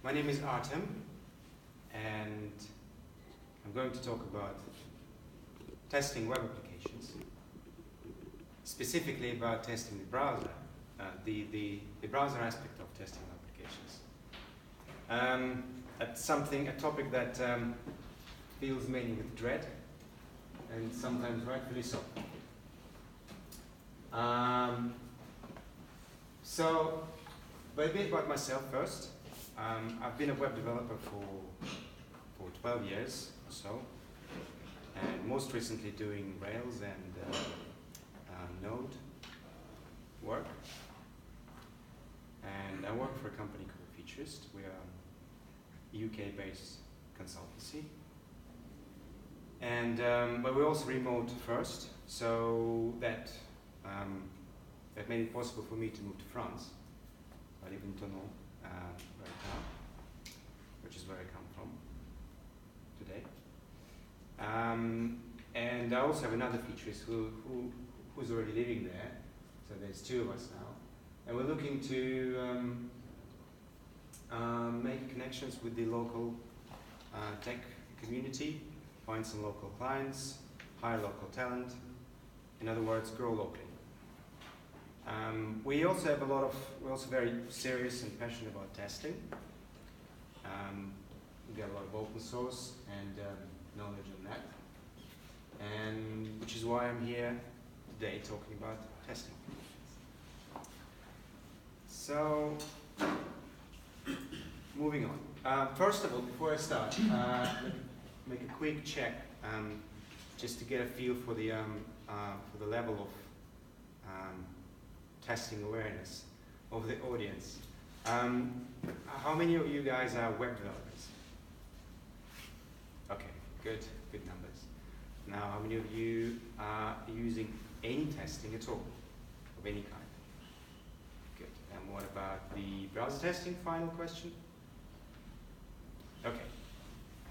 My name is Artem, and I'm going to talk about testing web applications, specifically about testing the browser, the browser aspect of testing applications. That's a topic that fills many with dread, and sometimes rightfully so. But a bit about myself first. I've been a web developer for 12 years or so, and most recently doing Rails and Node work. And I work for a company called Futurist. We are a UK-based consultancy. And but we're also remote first, so that made it possible for me to move to France. I live in Tonon right now, which is where I come from today. And I also have another futurist who's already living there, so there's two of us now. And we're looking to make connections with the local tech community, find some local clients, hire local talent, in other words, grow locally. We're also very serious and passionate about testing. We get a lot of open source and knowledge on that, and which is why I'm here today talking about testing. So, moving on. First of all, before I start, make a quick check just to get a feel for the level of testing awareness of the audience. How many of you guys are web developers? Okay, good numbers. Now, how many of you are using any testing at all, of any kind? Good. And what about the browser testing? Final question. Okay,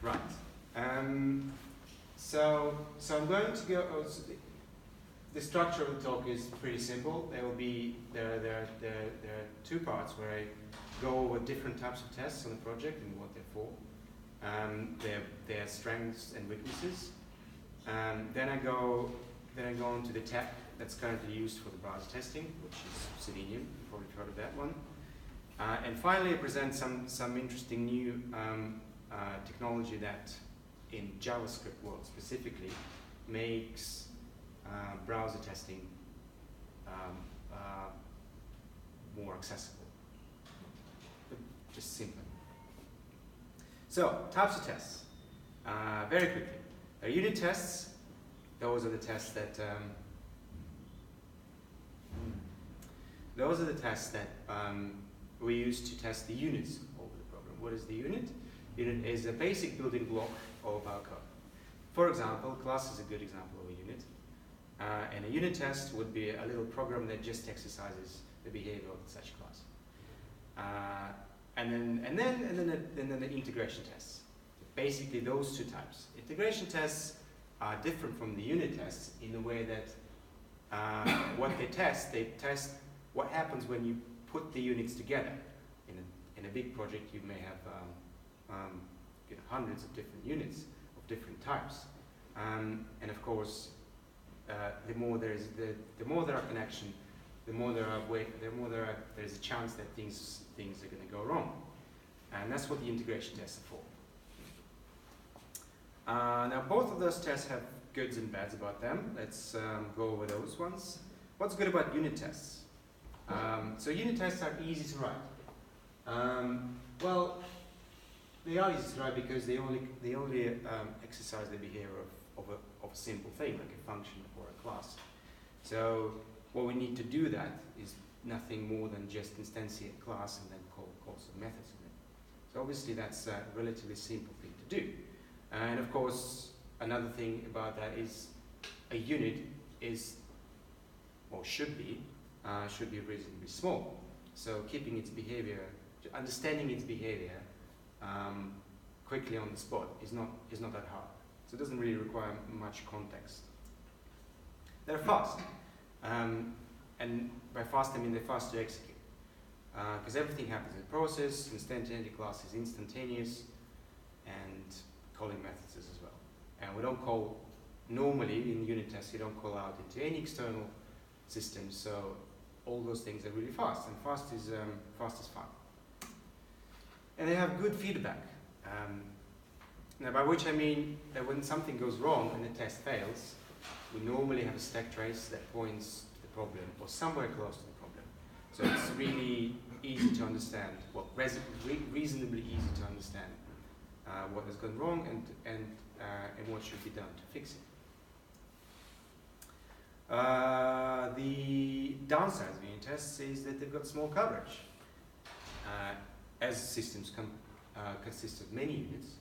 right. So I'm going to go. The structure of the talk is pretty simple. There are two parts where I go over different types of tests on the project and what they're for, their strengths and weaknesses. Then I go into the tech that's currently used for the browser testing, which is Selenium. You've probably heard of that one. And finally, I present some interesting new technology that, in JavaScript world specifically, makes browser testing more accessible. Just simple. So, types of tests. Very quickly. There are unit tests. Those are the tests that we use to test the units of the program. What is the unit? Unit is a basic building block of our code. For example, class is a good example of a unit. And a unit test would be a little program that just exercises the behavior of such class. And then the integration tests. Basically, those two types. Integration tests are different from the unit tests in the way that what they test what happens when you put the units together. In a big project, you may have hundreds of different units of different types, and of course, the more there are connection, there's a chance that things are going to go wrong, and that's what the integration tests are for. Now, both of those tests have goods and bads about them. Let's go over those ones. What's good about unit tests? So unit tests are easy to write. Well, they are easy to write because they only exercise the behavior of a simple thing, like a function or a class. So what we need to do that is nothing more than just instantiate a class and then call some methods in it. So obviously that's a relatively simple thing to do. And of course, another thing about that is a unit is, or should be reasonably small. So keeping its behavior, understanding its behavior quickly on the spot is not that hard. So it doesn't really require much context. They're fast, and by fast I mean they're fast to execute. because everything happens in process. Instantaneity class is instantaneous, and calling methods is as well. And we don't call, normally in unit tests, you don't call out into any external system, so all those things are really fast, and fast is fun. And they have good feedback. Now, by which I mean that when something goes wrong and the test fails, we normally have a stack trace that points to the problem or somewhere close to the problem. So it's really easy to understand, well, reasonably easy to understand what has gone wrong and what should be done to fix it. The downside of unit tests is that they've got small coverage. As systems consist of many units,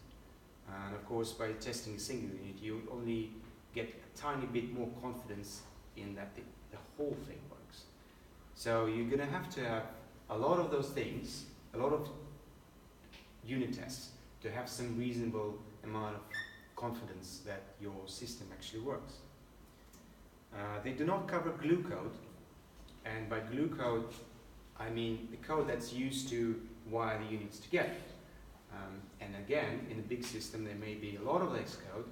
and of course by testing a single unit you only get a tiny bit more confidence in that the whole thing works. So you're going to have a lot of those things, a lot of unit tests, to have some reasonable amount of confidence that your system actually works. They do not cover glue code, and by glue code I mean the code that's used to wire the units together. And again, in a big system there may be a lot of this code.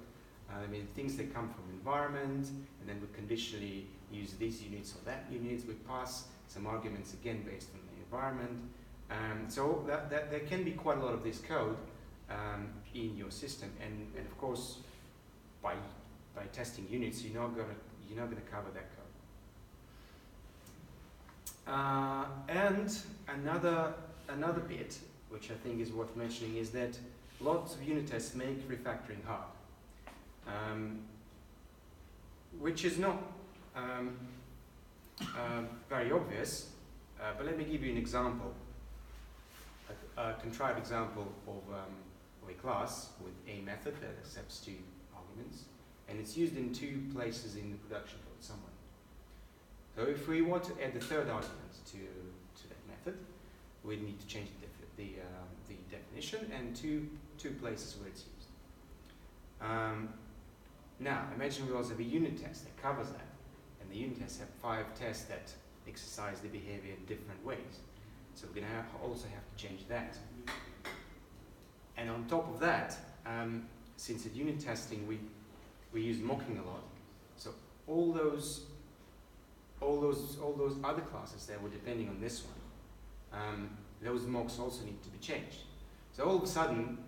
I mean things that come from environment, and then we conditionally use these units or that units. We pass some arguments again based on the environment. So that there can be quite a lot of this code in your system, and of course by testing units you're not gonna cover that code. And another bit which I think is worth mentioning is that lots of unit tests make refactoring hard, which is not very obvious, but let me give you an example, a contrived example of a class with a method that accepts 2 arguments, and it's used in 2 places in the production code somewhere. So if we want to add the 3rd argument to that method, we need to change the definition and two places where it's used. Now, imagine we also have a unit test that covers that, and the unit tests have 5 tests that exercise the behavior in different ways. So we're going to also have to change that. And on top of that, since at unit testing we use mocking a lot, so all those other classes that were depending on this one, those mocks also need to be changed. So all of a sudden,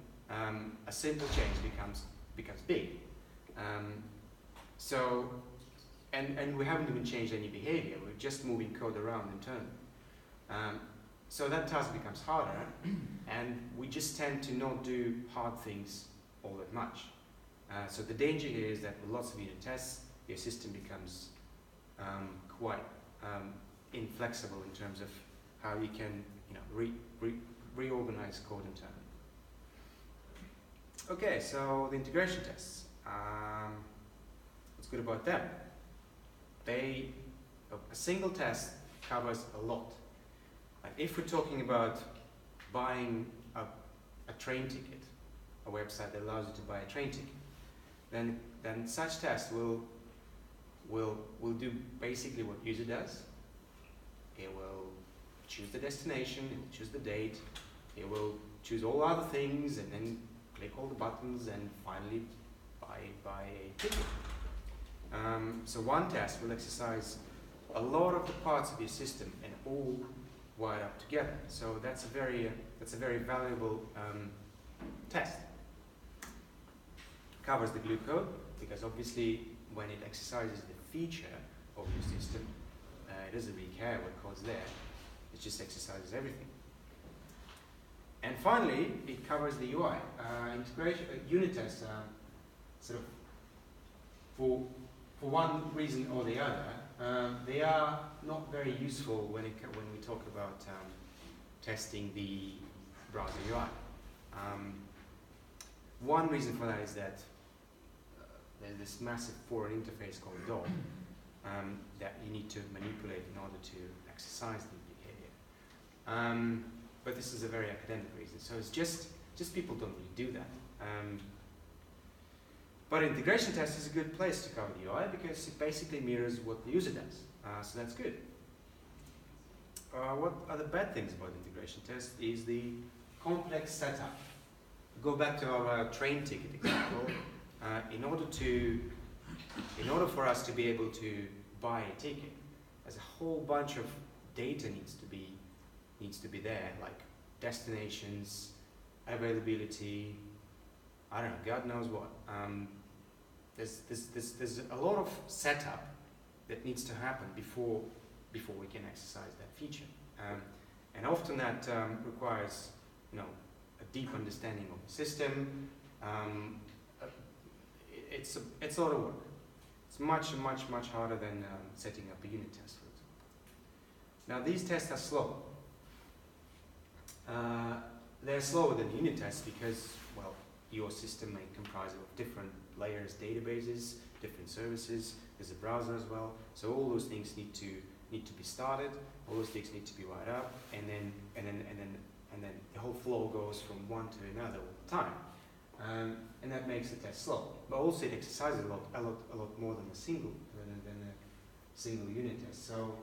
a simple change becomes big. And we haven't even changed any behavior. We're just moving code around internally. So that task becomes harder, and we just tend to not do hard things all that much. So the danger here is that with lots of unit tests, your system becomes quite inflexible in terms of how you can reorganize code internally. Okay, so the integration tests. What's good about them? A single test covers a lot. Like if we're talking about buying a train ticket, a website that allows you to buy a train ticket, then such test will do basically what user does. It will choose the destination, it will choose the date, it will choose all other things, and then click all the buttons and finally buy a ticket. So one test will exercise a lot of the parts of your system and all wired up together. So that's a very valuable test. Covers the glue code, because obviously when it exercises the feature of your system, it doesn't really care what code's there. It just exercises everything. And finally, it covers the UI. Unit tests are sort of, for one reason or the other, they are not very useful when we talk about testing the browser UI. One reason for that is that there's this massive foreign interface called DOM that you need to manipulate in order to exercise the behavior. But this is a very academic reason, so it's just people don't really do that. But integration test is a good place to cover the UI because it basically mirrors what the user does, so that's good. what are the bad things about integration tests is the complex setup. Go back to our train ticket example. In order for us to be able to buy a ticket, there's a whole bunch of data needs to be there, like destinations, availability, I don't know, God knows what. There's a lot of setup that needs to happen before we can exercise that feature, and often that requires, you know, a deep understanding of the system. It's a lot of work. It's much harder than setting up a unit test, for example. Now these tests are slow. They're slower than unit tests because, well, your system may comprise of different layers, databases, different services. There's a browser as well. So all those things need to be started. All those things need to be wired up, and then the whole flow goes from one to another all the time. And that makes the test slow. But also it exercises a lot more than a single unit test. So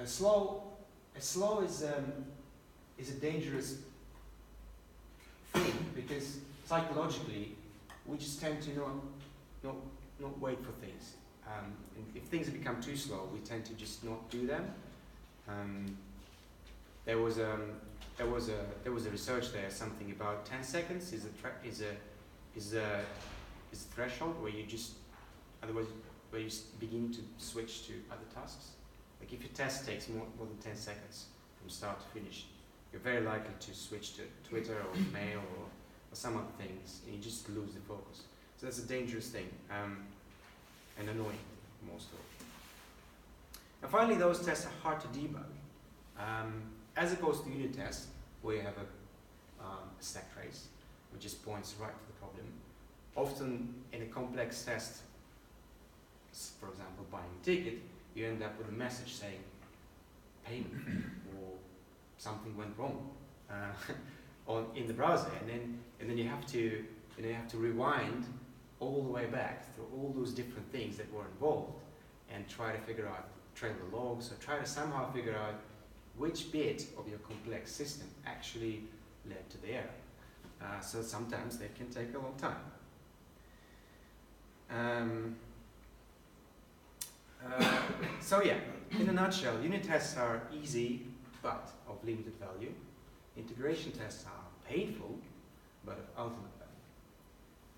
slow is a dangerous thing because psychologically we just tend to not wait for things. And if things have become too slow, we tend to just not do them. There was a research there, something about 10 seconds is a threshold where you just begin to switch to other tasks. Like if your test takes more than 10 seconds from start to finish, you're very likely to switch to Twitter or mail or some other things, and you just lose the focus. So that's a dangerous thing, and annoying most of all. And finally, those tests are hard to debug. As opposed to unit tests, where you have a stack trace, which just points right to the problem. Often in a complex test, for example, buying a ticket, you end up with a message saying payment or something went wrong in the browser, and then you have to rewind all the way back through all those different things that were involved and try to figure out, trail the logs, or try to somehow figure out which bit of your complex system actually led to the error. So sometimes that can take a long time. So yeah, in a nutshell, unit tests are easy but of limited value. Integration tests are painful but of ultimate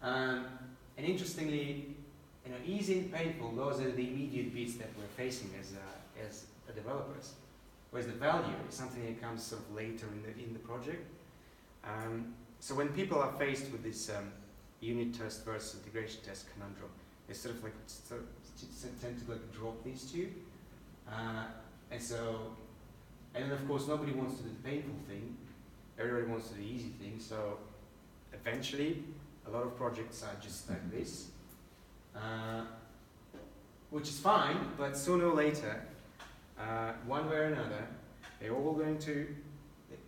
value. And interestingly, you know, easy and painful, those are the immediate bits that we're facing as developers. Whereas the value is something that comes sort of later in the project. So when people are faced with this unit test versus integration test conundrum, they sort of tend to like drop these two. And then of course nobody wants to do the painful thing. Everybody wants to do the easy thing. So eventually, a lot of projects are just like this, which is fine. But sooner or later, one way or another, they're all going to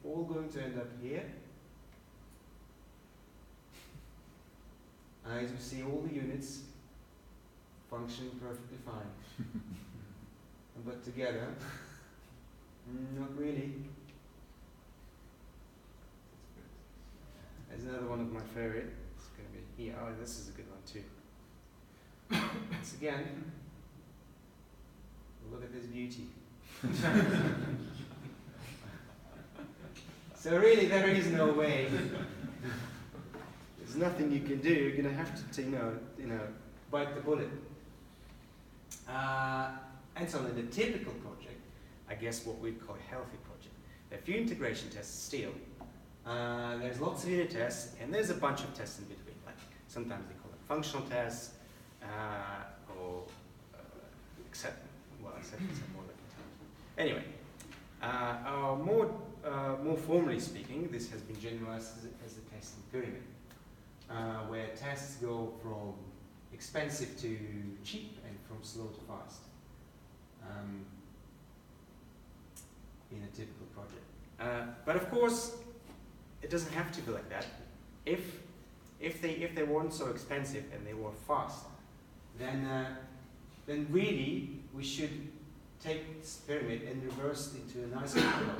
end up here. As you see, all the units function perfectly fine, but together, not really. There's another one of my favorite. It's going to be here. Oh, this is a good one too. Once again, look at this beauty. So really, there is no way. There's nothing you can do. You're going to have to, bite the bullet. And so in the typical project, I guess what we'd call a healthy project, there are a few integration tests still. There's lots of unit tests, and there's a bunch of tests in between. Like sometimes they call it functional tests, or acceptance are more like a term. Anyway, more formally speaking, this has been generalized as a testing pyramid, where tests go from expensive to cheap and from slow to fast in a typical project. But of course, it doesn't have to be like that. If they weren't so expensive and they were fast, then really we should take this pyramid and reverse it into a nice flow.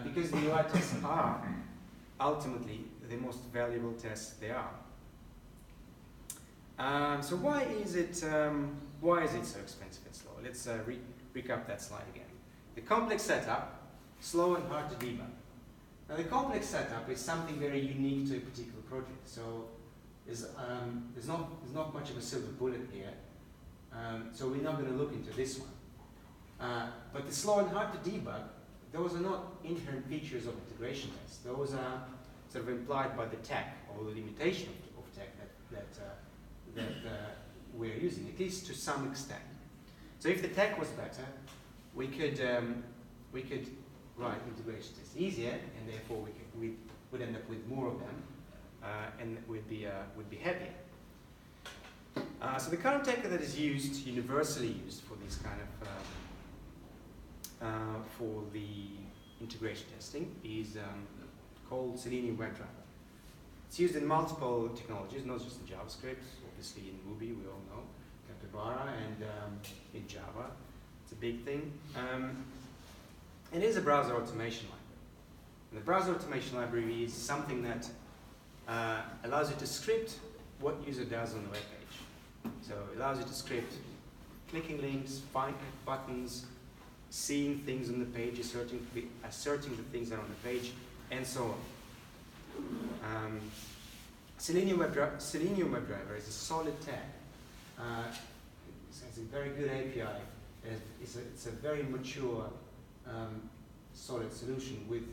Because the UI tests are ultimately the most valuable tests there are. So why is it so expensive and slow? Let's recap that slide again. The complex setup, slow and hard to debug. Now the complex setup is something very unique to a particular project. So there's not much of a silver bullet here. So we're not going to look into this one. But the slow and hard to debug, those are not inherent features of integration tests. Those are sort of implied by the tech or the limitation of tech that we're using, at least to some extent. So if the tech was better, we could write integration tests easier, and therefore we would end up with more of them, and we'd be happier. So the current tech that is used, universally used for these kind of for the integration testing, is called Selenium WebDriver. It's used in multiple technologies, not just in JavaScript, obviously in Ruby, we all know, Capybara, and in Java. It's a big thing. It is a browser automation library. And the browser automation library is something that allows you to script what user does on the web page. So it allows you to script clicking links, finding buttons, seeing things on the page, asserting the things that are on the page, and so on. Selenium WebDriver is a solid tag. It has a very good API. It's a very mature, solid solution with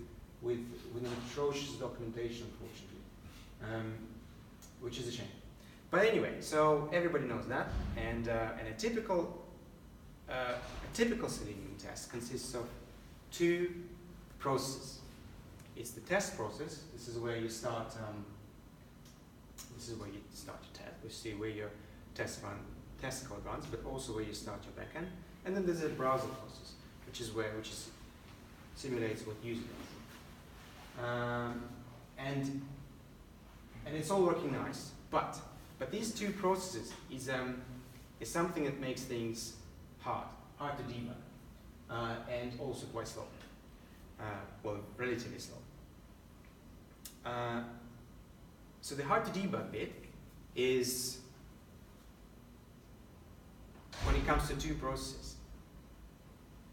an atrocious documentation, unfortunately, which is a shame. But anyway, so everybody knows that, and a typical Selenium test consists of two processes. It's the test process. This is where you start. Your test. We see where your test code runs, but also where you start your backend. And then there's a browser process, which simulates what user does. And it's all working nice. But these two processes is something that makes things hard to debug, and also quite slow. Well, relatively slow. So the hard to debug bit is when it comes to two processes.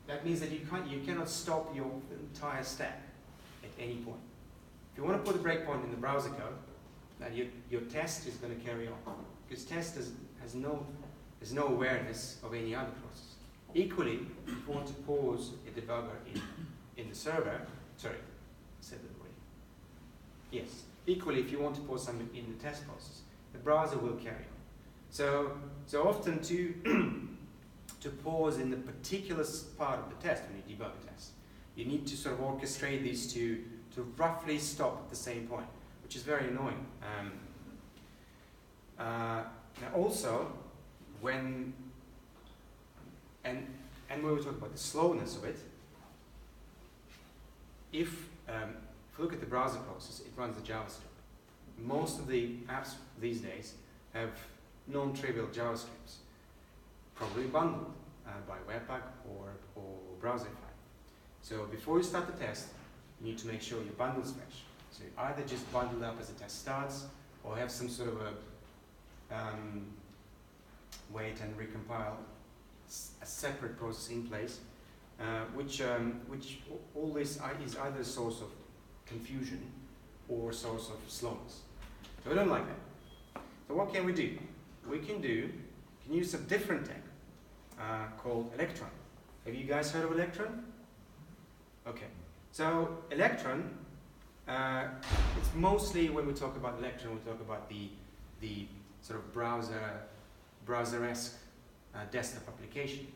That means that you cannot stop your entire stack at any point. If you want to put a breakpoint in the browser code, then your test is going to carry on, because test has no awareness of any other process. Equally, if you want to pause a debugger in the server, sorry, I said that already. Yes. Equally, if you want to pause something in the test process, the browser will carry on. So often to pause in the particular part of the test when you debug a test, you need to sort of orchestrate these two to roughly stop at the same point, which is very annoying. Now also, when we were talking about the slowness of it, if you look at the browser process, it runs the JavaScript. Most of the apps these days have non-trivial JavaScripts, probably bundled by Webpack or Browserify. So before you start the test, you need to make sure your bundle's fresh. So you either just bundle up as the test starts, or have some sort of a wait and recompile a separate process in place, which all this is either a source of confusion or a source of slowness. So we don't like that. So what can we do? We can use a different tech called Electron. Have you guys heard of Electron? Okay. So Electron, it's mostly when we talk about Electron, we talk about the sort of browser-esque desktop application.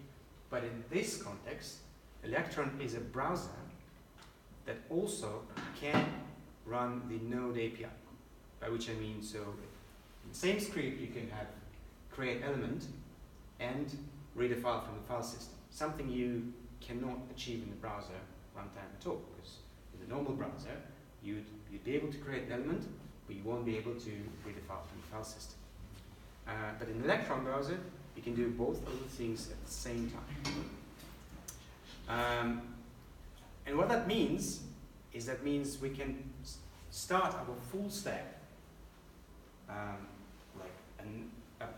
But in this context, Electron is a browser that also can run the Node API, by which I mean, so in the same script you can have create element and read a file from the file system, something you cannot achieve in the browser runtime at all, because in the normal browser you'd be able to create an element, but you won't be able to read a file from the file system. But in the Electron browser, you can do both of the things at the same time. And what that means is we can start our full stack like a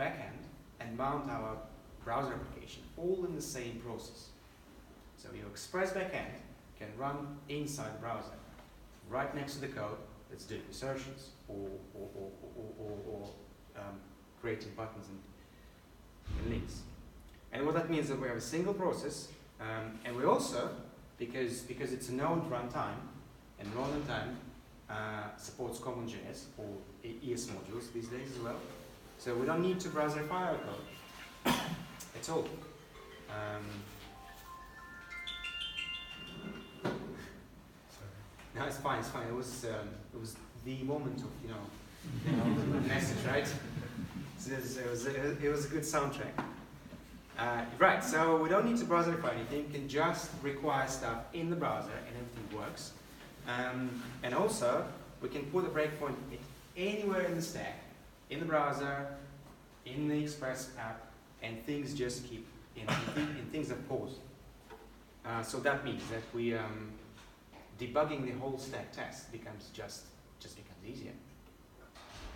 backend and mount our browser application all in the same process. So your Express backend can run inside the browser, right next to the code that's doing insertions or creating buttons and links. And what that means is that we have a single process, and we also, because it's a known runtime, and known runtime supports CommonJS or ES modules these days as well. So we don't need to browserify our code at all. No, it's fine. It was the moment of message, right? So it was a good soundtrack. Right, so we don't need to browserify anything. We can just require stuff in the browser and everything works. And also, we can put a breakpoint anywhere in the stack, in the browser, in the Express app, and things just keep, and things are paused. So that means that we debugging the whole stack test becomes just becomes easier.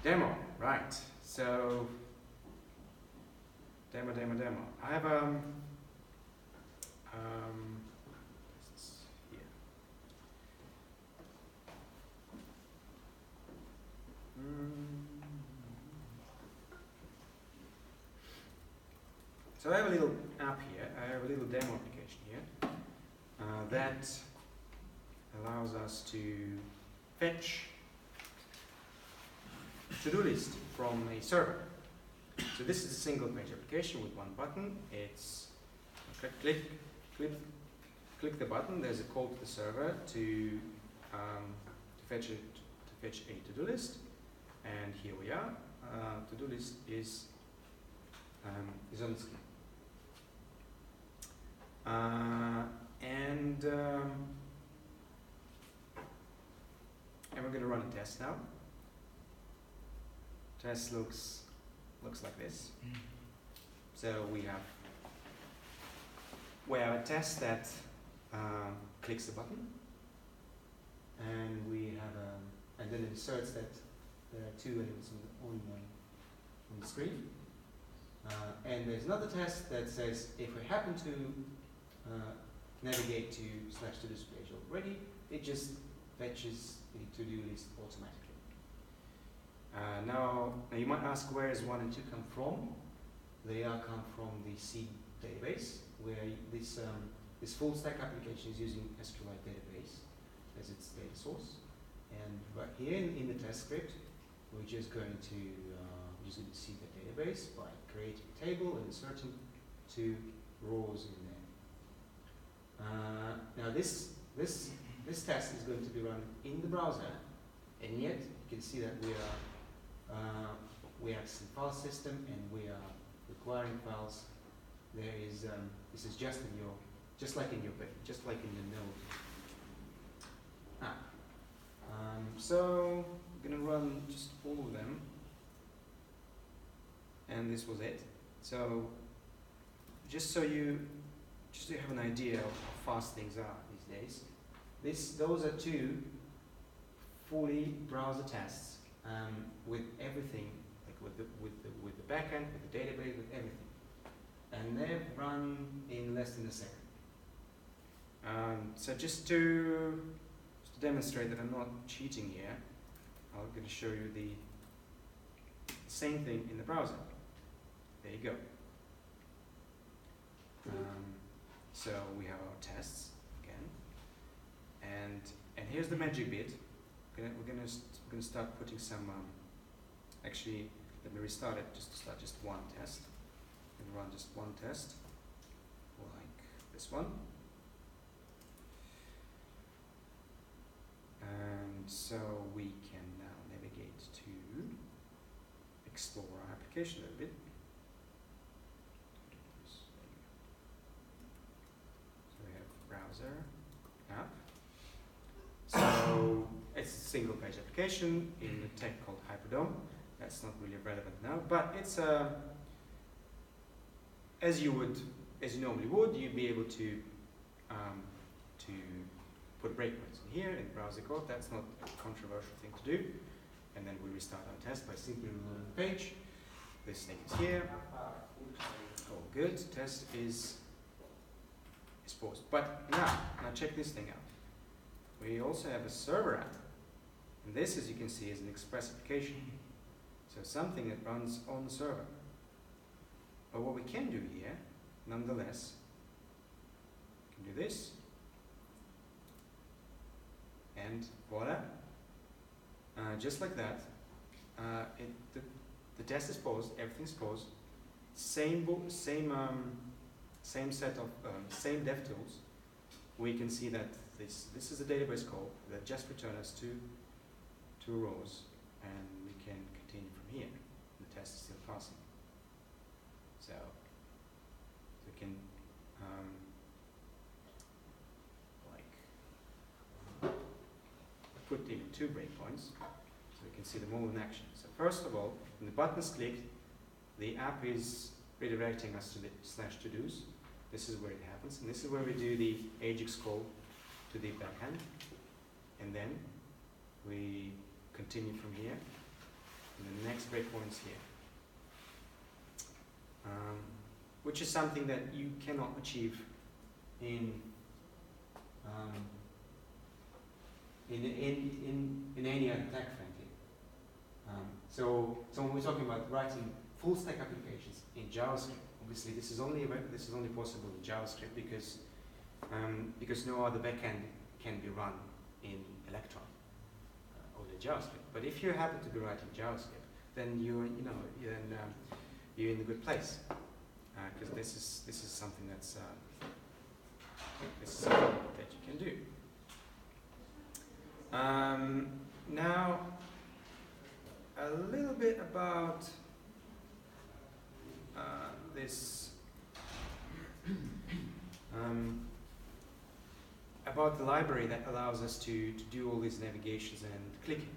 Demo, right? So demo. I have here. So I have a little app here. I have a little demo application here that allows us to fetch to-do list from a server. So this is a single page application with one button. It's click the button. There's a call to the server to fetch a to-do list, and here we are. To-do list is on the screen, and we're going to run a test now. Test looks like this. So we have a test that clicks the button, and we have and then it inserts that there are two elements on the screen. And there's another test that says if we happen to navigate to /to-dos page already, it just fetches the to-do list automatically. Now you might ask, where is 1 and 2 come from? They come from the C database, where this full stack application is using SQLite database as its data source. And right here in the test script, we're just going to see the database by creating a table and inserting 2 rows in there. Now this test is going to be run in the browser, and yet you can see that we have some file system and we are requiring files. There is this is just like in your node. So I'm gonna run just all of them, and this was it. So just so you have an idea of how fast things are these days, those are 2 fully browser tests with everything, like with the backend, with the database, with everything, and they've run in less than a second. So just to demonstrate that I'm not cheating here, I'm going to show you the same thing in the browser. There you go. So we have our tests again, and here's the magic bit. We're gonna start putting some. Actually, let me restart it just to start just one test. And run just one test, like this one. And so we can now navigate to explore our application a little bit. So we have browser, app. So it's a single page application in a tech called Hyperdome. That's not really relevant now, but it's as you normally would, you'd be able to to put breakpoints in here in browser code. That's not a controversial thing to do. And then we restart our test by simply reloading the page. This thing is here. All good. Test is paused. But now check this thing out. We also have a server app. And this, as you can see, is an Express application. So something that runs on the server. But what we can do here, nonetheless, we can do this. And voila. Just like that, the test is paused, everything's paused. Same set of same dev tools. We can see that this is a database call that just returns us two rows, and we can continue from here. The test is still passing. So we can put in 2 breakpoints so we can see them all in action. So first of all, when the button is clicked, the app is redirecting us to the /todos. This is where it happens, and this is where we do the Ajax call to the backend, and then we continue from here, and the next breakpoint is here, which is something that you cannot achieve in any other tech, frankly. So when we're talking about writing full stack applications in JavaScript, obviously this is only possible in JavaScript because no other backend can be run in Electron or the JavaScript. But if you happen to be writing JavaScript, then you're in a good place, because this is something that's something that you can do. Now, a little bit about this, about the library that allows us to do all these navigations and clicking.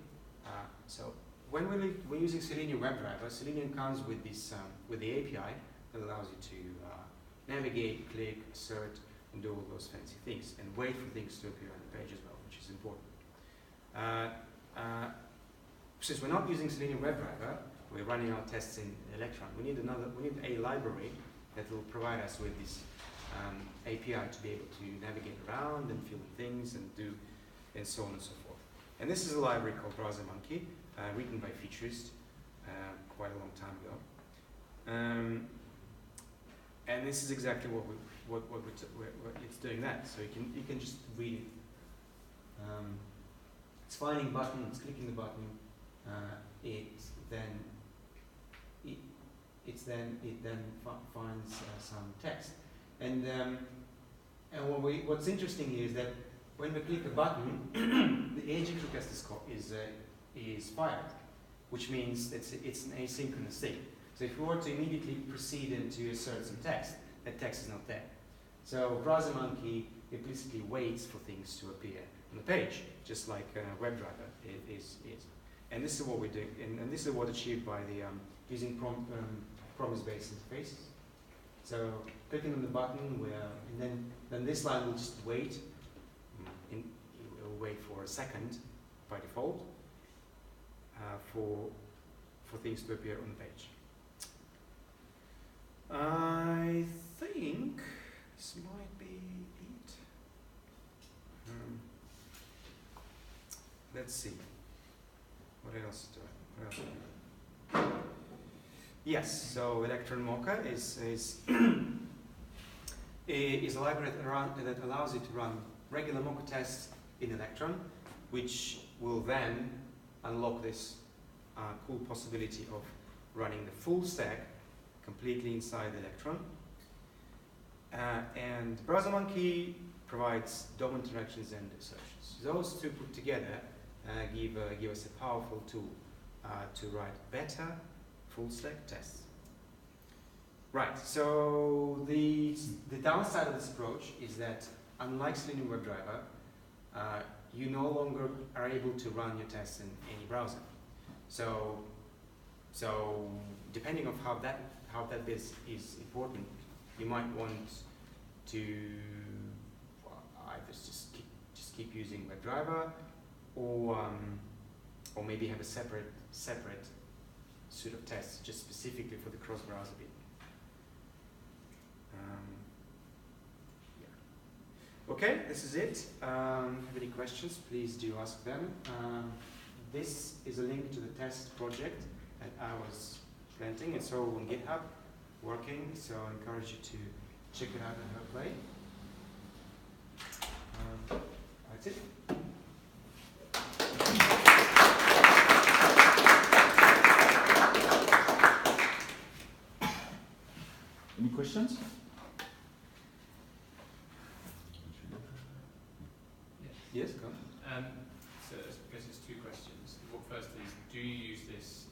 So when we're using Selenium WebDriver, Selenium comes with this with the API that allows you to navigate, click, assert, and do all those fancy things, and wait for things to appear on the page as well, which is important. Since we're not using Selenium WebDriver, we're running our tests in Electron. We need a library that will provide us with this API to be able to navigate around and fill in things and so on and so forth. And this is a library called Browser Monkey, written by Featurist quite a long time ago. And this is exactly what it's doing that. So you can just read it. It's finding button, it's clicking the button. It then finds some text. And what's interesting here is that when we click a button, the Ajax request is fired, which means it's an asynchronous thing. So if we were to immediately proceed and to assert some text, that text is not there. So Browser Monkey implicitly waits for things to appear on the page, just like WebDriver is. And this is what we do, and this is what achieved by the using promise-based interfaces. So clicking on the button, and then this line will just wait. It will wait for a second by default for things to appear on the page. I think this might be it. Let's see. What else do I? Yes, so Electron Monkey is a library that allows you to run regular Monkey tests in Electron, which will then unlock this cool possibility of running the full stack completely inside Electron. And Browser Monkey provides DOM interactions and assertions. Those two put together give us a powerful tool to write better full stack tests. Right, so the downside of this approach is that unlike Selenium WebDriver, you no longer are able to run your tests in any browser. So depending on how that bit is important, you might want to keep using WebDriver, or maybe have a separate suite of tests just specifically for the cross-browser bit. Yeah. Okay, this is it. Have any questions? Please do ask them. This is a link to the test project that I was presenting. It's all on GitHub, working. So I encourage you to check it out and have a play. That's it. Any questions? Yes, go. So I guess it's two questions. Well, first is, do you use this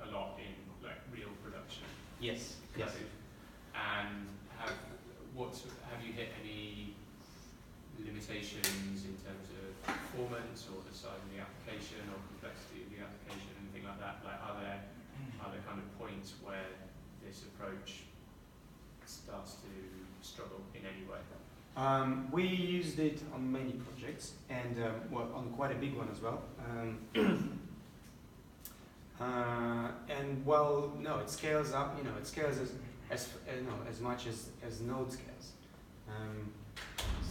a lot in like real production? Yes. Code? Yes. And have you hit any limitations in terms of performance or the size of the application or complexity of the application, anything like that? Like, are there kind of points where this approach starts to struggle in any way? We used it on many projects, and well, on quite a big one as well. And well, no, it scales up. You know, it scales as much as Node scales.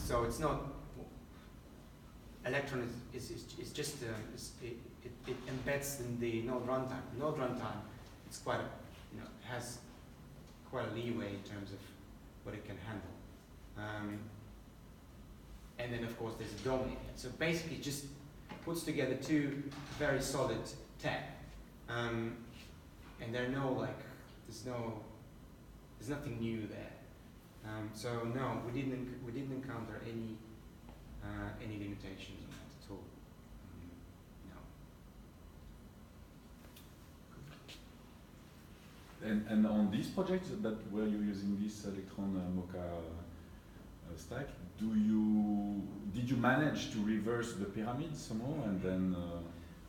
So it's not. Electron is just it embeds in the Node runtime. Node runtime, it's quite has quite a leeway in terms of what it can handle. And then of course there's a DOM in it. So basically it just puts together two very solid tech. And there's nothing new there. So no, we didn't encounter any limitations on that at all. No. And on this project that where you're using this Electron Mocha stack, did you manage to reverse the pyramid somehow and then?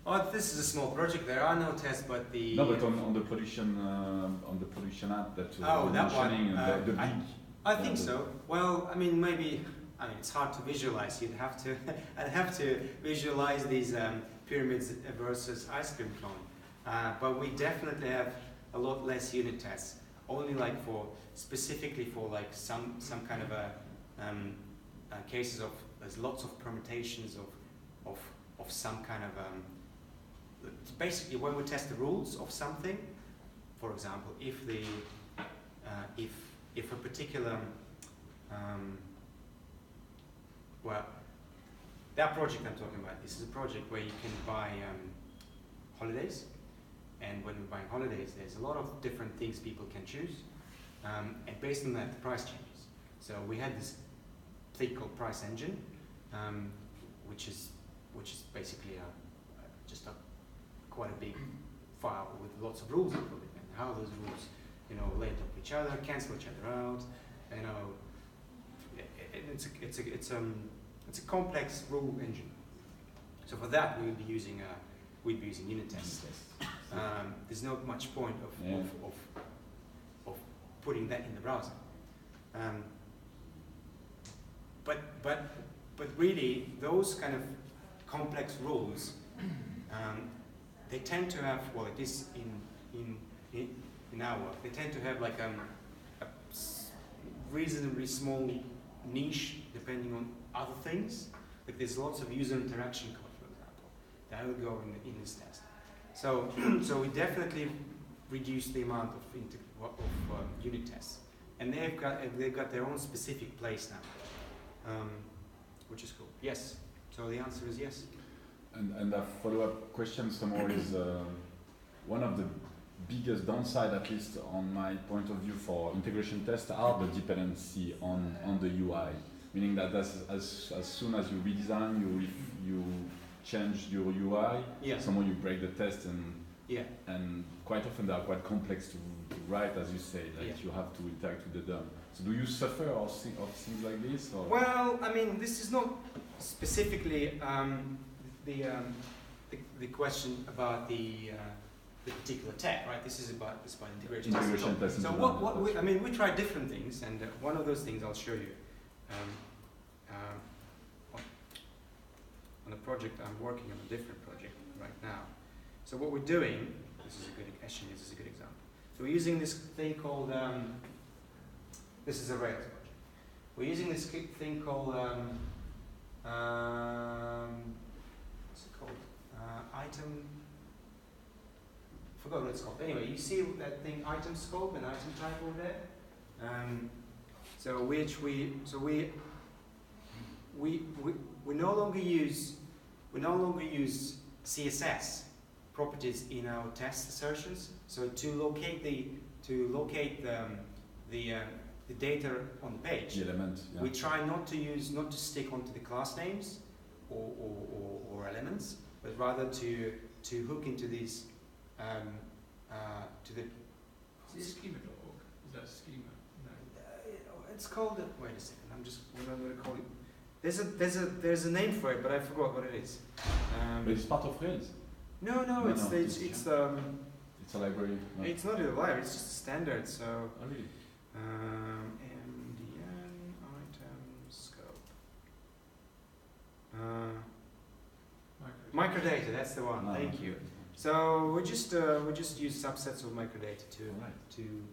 Oh, this is a small project. There are no tests, but the no, but on the production app that oh, that one. The big. I think so. Well, I mean, maybe. I mean, it's hard to visualize. I'd have to visualize these pyramids versus ice cream cone. But we definitely have a lot less unit tests. Only like specifically for like some kind of cases of there's lots of permutations of some kind of basically when we test the rules of something. For example, if a particular well, that project I'm talking about, this is a project where you can buy holidays, and when we're buying holidays, there's a lot of different things people can choose, and based on that, the price changes. So we had this thing called Price Engine, which is basically quite a big file with lots of rules included, and how those rules, lay top each other, cancel each other out, it's a complex rule engine. So for that, we'd be using unit tests. There's not much point of putting that in the browser. But really, those kind of complex rules, they tend to have, well, it is in our work, they tend to have like a reasonably small niche depending on other things. Like there's lots of user interaction code, for example, that will go in this test. So we definitely reduce the amount of unit tests, and they've got their own specific place now, which is cool. Yes. So the answer is yes. And a follow-up question somewhere is one of the biggest downside, at least on my point of view, for integration tests are the dependency on the UI. Meaning that as soon as you redesign, you change your UI, yeah. Somehow you break the test, and yeah. And quite often they are quite complex to write, as you say, that yeah. You have to interact with the DOM. So do you suffer of things like this? Or? Well, I mean, this is not specifically the question about the particular tech, right? This is about integration testing. So we try different things, and one of those things I'll show you. project. I'm working on a different project right now. So what we're doing, this is a good example. So we're using this thing called, this is a Rails project. We're using this thing called, what's it called? Item, forgot what it's called. Anyway, you see that thing, item scope and item type over there? We no longer use CSS properties in our test assertions. So to locate the data on the page, The element, yeah. we try not to stick onto the class names or elements, but rather to hook into these to the. Is it schema.org? Is that schema? No. It's called. Wait a second. I'm just. What I'm going to call it. There's a name for it, but I forgot what it is. But it's part of Rails. No, it's It's a library. No. It's not a library. It's just a standard. So. Oh, really? MDN item scope. Microdata. That's the one. Thank you. So we just use subsets of microdata to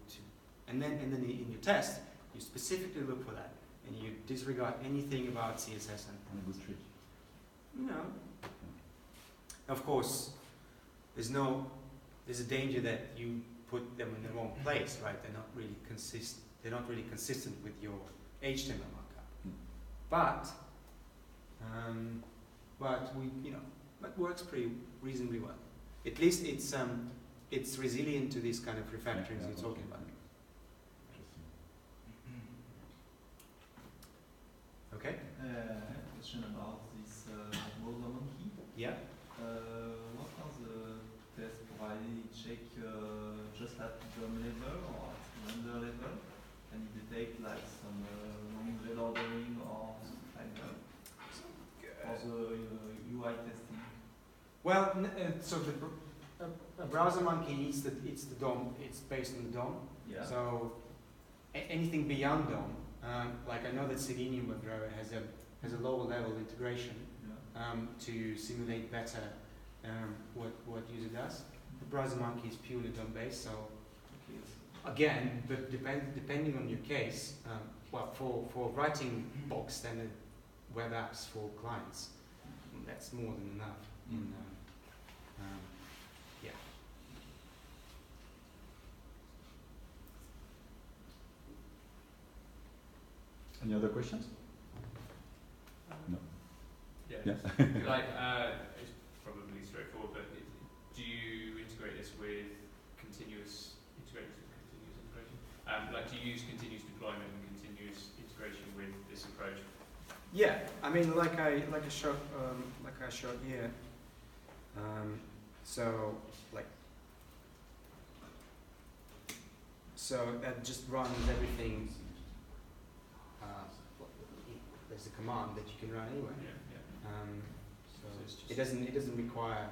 and then in your test you specifically look for that and you disregard anything about CSS and Good trick. Of course, there's a danger that you put them in the wrong place, right? They're not really consistent with your HTML markup. But it works pretty reasonably well. At least it's resilient to this kind of refactoring you're talking about. Okay. Question about this Electron Monkey. Yeah. What are the tests provided? Check just at DOM level or at render level? Can it detect like some wrong reloading or something like that? For the UI testing. Well, so a browser monkey it's the DOM. It's based on the DOM. Yeah. So anything beyond DOM, like I know that Selenium WebDriver has a lower level integration to simulate better what user does. The browser monkey is purely DOM based. So again, but depending on your case, for writing bulk standard web apps for clients, that's more than enough. Any other questions? No. Yeah. Yeah. It's probably straightforward, but do you integrate this with continuous integration? Do you use continuous deployment and continuous integration with this approach? Yeah, I mean, like I showed here. So that just runs everything. There's a command that you can run anywhere. So it doesn't require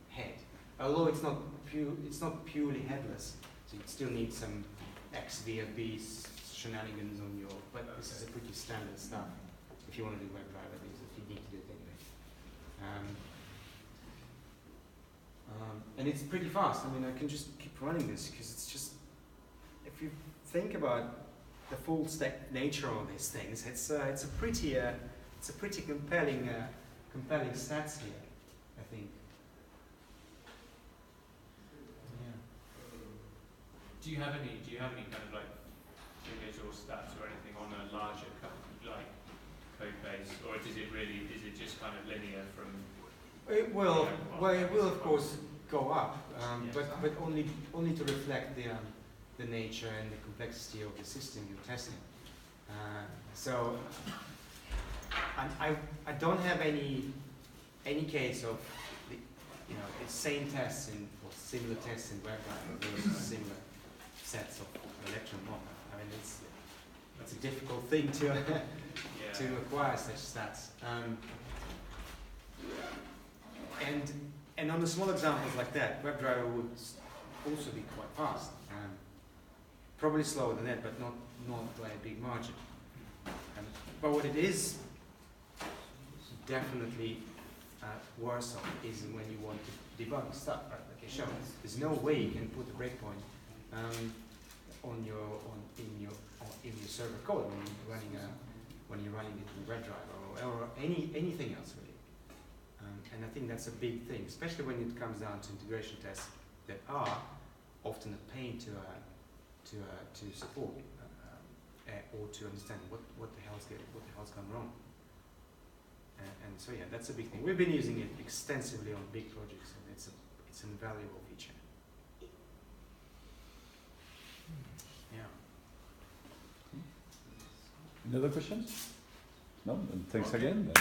head. Although it's not purely headless, so you still need some XVFB shenanigans on your. But this is a pretty standard stuff. If you want to do WebDriver, if you need to do it anyway. And it's pretty fast. I mean, I can just keep running this because it's just. If you think about the full stack nature of these things, it's a pretty compelling stats here, I think. Yeah. Do you have any kind of like figures or stats or anything on a larger code base, or is it just kind of linear from? It will of course go up, but only to reflect the nature and the complexity of the system you're testing. So I don't have any case of the same tests or similar tests in WebDriver versus similar sets of Electron Monkey. I mean, it's a difficult thing to acquire such stats. And on the small examples like that, WebDriver would also be quite fast. Probably slower than that, but not by a big margin. But what it is definitely worse off is when you want to debug stuff, right? Like I showed, there's no way you can put a breakpoint in your server code when you're running it in WebDriver or anything else really. And I think that's a big thing, especially when it comes down to integration tests that are often a pain to support or to understand what the hell's gone wrong. And so yeah, that's a big thing. We've been using it extensively on big projects, and it's an invaluable feature. Yeah. Any other questions? No? Then thanks Okay. again.